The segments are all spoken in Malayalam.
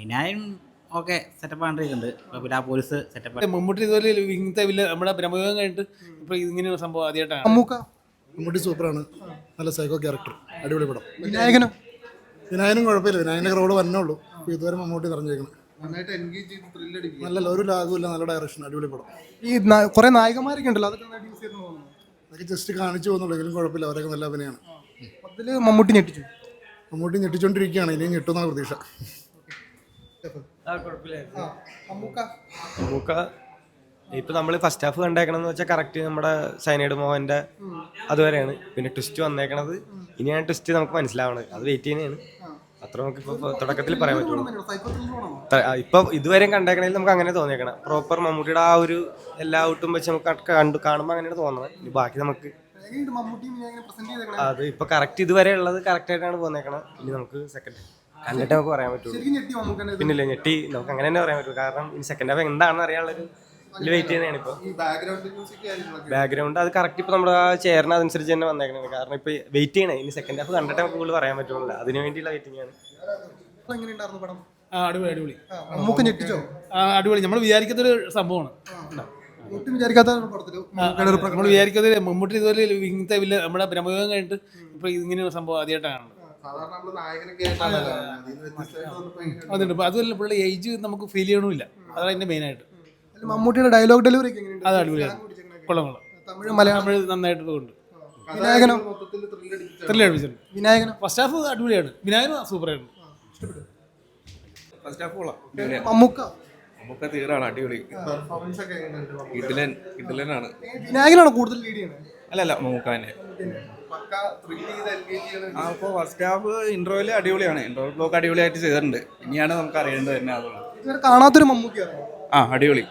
വിനായകൻ ഓക്കെ സെറ്റപ്പ് ആണ്ടിരിക്കുന്നുണ്ട്. പിന്നെ ആ പോലീസ് സെറ്റപ്പ്. മമ്മൂട്ടി ഇതുപോലെ ഇങ്ങനത്തെ വലിയ നമ്മുടെ ബ്രഹ്മയോഗം കഴിഞ്ഞിട്ട് ഇപ്പോൾ ഇങ്ങനെ ഒരു സംഭവം ആദ്യമായിട്ടാണ്. മമ്മൂട്ടി സൂപ്പറാണ്, നല്ല സൈക്കോ ക്യാരക്ടർ, അടിപൊളി പടം. വിനായകനും കുഴപ്പമില്ല, വിനായകൻ്റെ ക്രൗഡ് വന്നേ ഉള്ളൂ. ഇപ്പോൾ ഇതുവരെ മമ്മൂട്ടി നിറഞ്ഞേക്കണം. നന്നായിട്ട് എൻഗേജ് ചെയ്ത് ത്രില്ലടിക്കും. നല്ല ഒരു ലാഗുമില്ല, നല്ല ഡയറക്ഷൻ, അടിപൊളി പടം. ഈ കുറെ നായകന്മാരൊക്കെ ഉണ്ടല്ലോ, അതൊക്കെ ജസ്റ്റ് കാണിച്ചു പോകുന്നുള്ളൂ, എങ്കിലും കുഴപ്പമില്ല, അവരൊക്കെ നല്ല അഭിനയമാണ്. അതിൽ മമ്മൂട്ടി ഞെട്ടിച്ചു. മമ്മൂട്ടി ഞെട്ടിച്ചോണ്ടിരിക്കുകയാണ്, ഇനിയും ഞെട്ടുമെന്നാണ് പ്രതീക്ഷ. നമുക്ക് ഇപ്പം നമ്മൾ ഫസ്റ്റ് ഹാഫ് കണ്ടേക്കണമെന്ന് വെച്ചാൽ കറക്റ്റ് നമ്മുടെ സൈനൈഡ് മോഹൻ്റെ അതുവരെയാണ്. പിന്നെ ട്വിസ്റ്റ് വന്നേക്കണത് ഇനിയാണ് ട്വിസ്റ്റ് നമുക്ക് മനസ്സിലാവണത്, അത് വെയിറ്റ് ചെയ്യുന്നതാണ്. അത്ര നമുക്ക് ഇപ്പോൾ തുടക്കത്തിൽ പറയാൻ പറ്റുള്ളൂ. ഇപ്പം ഇതുവരെയും കണ്ടേക്കണേൽ നമുക്ക് അങ്ങനെ തോന്നിയേക്കണം. പ്രോപ്പർ മമ്മൂട്ടിയുടെ ആ ഒരു എല്ലാ ഔട്ടും വെച്ച് നമുക്ക് കാണുമ്പോൾ അങ്ങനെയാണ് തോന്നുന്നത്. ഇനി ബാക്കി നമുക്ക് അത് ഇപ്പോൾ കറക്റ്റ് ഇതുവരെ ഉള്ളത് കറക്റ്റായിട്ടാണ് പോന്നേക്കണം. ഇനി നമുക്ക് സെക്കൻഡ് കണ്ടിട്ട് നമുക്ക് പറയാൻ പറ്റുള്ളൂ. പിന്നില്ല ഞെട്ടി, നമുക്ക് അങ്ങനെ തന്നെ പറയാൻ പറ്റുള്ളൂ. കാരണം ഇനി സെക്കൻഡ് ഹാഫ് എന്താണെന്ന് അറിയാനുള്ളൊരു ഇതിൽ വെയിറ്റ് ചെയ്യുന്നതാണ്. ഇപ്പോൾ ബാക്ക്ഗ്രൗണ്ട് അത് കറക്റ്റ് ഇപ്പോൾ നമ്മുടെ ആ ചെയറിന് അതനുസരിച്ച് തന്നെ വന്നേക്കുന്നത്. കാരണം ഇപ്പോൾ വെയിറ്റ് ചെയ്യണേ, ഇനി സെക്കൻഡ് ഹാഫ് കണ്ടിട്ട് നമുക്ക് കൂടുതൽ പറയാൻ പറ്റുള്ളൂ. അതിന് വേണ്ടിയുള്ള വെയിറ്റിംഗ് ആണ്. അടിപൊളി അടിപൊളി മമ്മൂക്ക ഞെട്ടിച്ചോ? അടിപൊളി, നമ്മൾ വിചാരിക്കാത്തൊരു സംഭവമാണ്. നമ്മൾ വിചാരിക്കാത്ത മമ്മൂട്ടി ഇതുപോലെ ഇങ്ങനത്തെ വലിയ നമ്മുടെ ബ്രഹ്മയോഗം കഴിഞ്ഞിട്ട് ഇപ്പോൾ ഇങ്ങനെ ഒരു സംഭവം ആദ്യമായിട്ടാണ്. അതുണ്ട്. അപ്പോൾ അതുമല്ല, പുള്ളിയുടെ ഏജ് നമുക്ക് ഫീൽ ചെയ്യണമില്ല, അതാണ് അതിൻ്റെ മെയിനായിട്ട്. മമ്മൂട്ടിയുടെ ഡയലോഗ് ഡെലിവറി അത് അടിപൊളിയാണ്, കൊള്ളാം. തമിഴ് മലയാളം നന്നായിട്ട് കൊണ്ട് വിനായകനോ? ത്രില്ലടിപ്പിച്ചിട്ടുണ്ട്. വിനായകനോ? ഫസ്റ്റ് ഹാഫ് അടിപൊളിയാണ്, വിനായകനും സൂപ്പറായിരുന്നു. ഫസ്റ്റ് ഹാഫ് കൊള്ളാം. മമ്മൂക്ക തീരാണ് അടിപൊളി, കിടിലനാണ്. വിനായകനാണ് കൂടുതൽ ലീഡ് ചെയ്യുന്നത്? അല്ലല്ല, മമ്മൂക്ക തന്നെ. അപ്പോൾ ഫസ്റ്റ് ഹാഫ് ഇൻട്രോയിൽ അടിപൊളിയാണ്, ഇൻട്രോ ബ്ലോക്ക് അടിപൊളിയായിട്ട് ചെയ്തിട്ടുണ്ട്. ഇനിയാണ് നമുക്ക് അറിയേണ്ടത് തന്നെ. അതുകൊണ്ട് കാണാത്തൊരു മമ്മൂക്കയാണ്. അടിപൊളി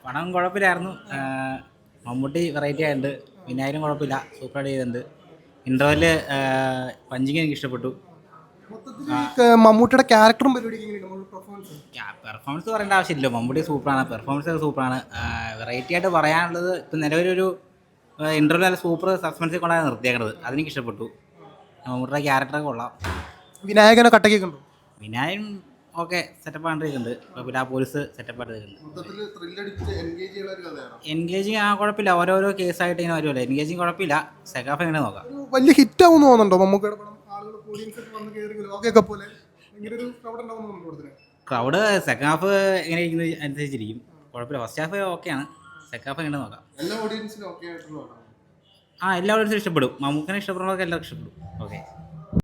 പടം കുഴപ്പമില്ലായിരുന്നു. മമ്മൂട്ടി വെറൈറ്റി ആയിട്ടുണ്ട്, വിനായകനും കുഴപ്പമില്ല, സൂപ്പറായിട്ട് ചെയ്തിട്ടുണ്ട്. ഇൻട്രോയില് പഞ്ചിങ് എനിക്ക് ഇഷ്ടപ്പെട്ടു. മമ്മൂട്ടിയുടെ ക്യാരക്ടറും പെർഫോമൻസ് പറയേണ്ട ആവശ്യമില്ല, മമ്മൂട്ടി സൂപ്പറാണ്, പെർഫോമൻസ് സൂപ്പറാണ്. വെറൈറ്റി ആയിട്ട് പറയാനുള്ളത് ഇപ്പം നിലവിലൊരു ഇൻ്റർവ്യൂ നല്ല സൂപ്പർ സസ്പെൻസിൽ കൊണ്ടാണ് നിർത്തിയേക്കുന്നത്, അതെനിക്ക് ഇഷ്ടപ്പെട്ടു. മമ്മൂട്ടിയുടെ ക്യാരക്ടറൊക്കെ കൊള്ളാം. വിനായകനെ കട്ടൊക്കെ കണ്ടു? വിനായകൻ ഓക്കെ സെറ്റപ്പ് ആണ്ടിരിക്കുന്നുണ്ട്. പിന്നെ ആ പോലീസ് സെറ്റപ്പ് ആയിട്ടിരിക്കുന്നുണ്ട്. എൻഗേജിങ് കുഴപ്പമില്ല, ഓരോരോ കേസായിട്ട് ഇങ്ങനെ വരുമല്ലോ. എൻഗേജിങ് കുഴപ്പമില്ല, സെക്കാഫ് എങ്ങനെ നോക്കാം. വലിയ ഹിറ്റ് ആവുമെന്ന് തോന്നുന്നുണ്ടോ മമ്മൂക്കയുടെ പടം? ക്രൗഡ് സെക്കൻഡ് ഹാഫ് എങ്ങനെ ഇരിക്കുന്നത് അനുസരിച്ചിരിക്കും, കുഴപ്പമില്ല. ഫസ്റ്റ് ഹാഫ് ഓക്കെയാണ്, സെക്കൻഡ് ഹാഫ് എങ്ങനെ നോക്കാം. എല്ലാ ഓഡിയൻസിനും ഇഷ്ടപ്പെടും, മമ്മൂക്കനെ ഇഷ്ടപ്പെടുന്നവർക്ക് എല്ലാവർക്കും ഇഷ്ടപ്പെടും. ഓക്കെ.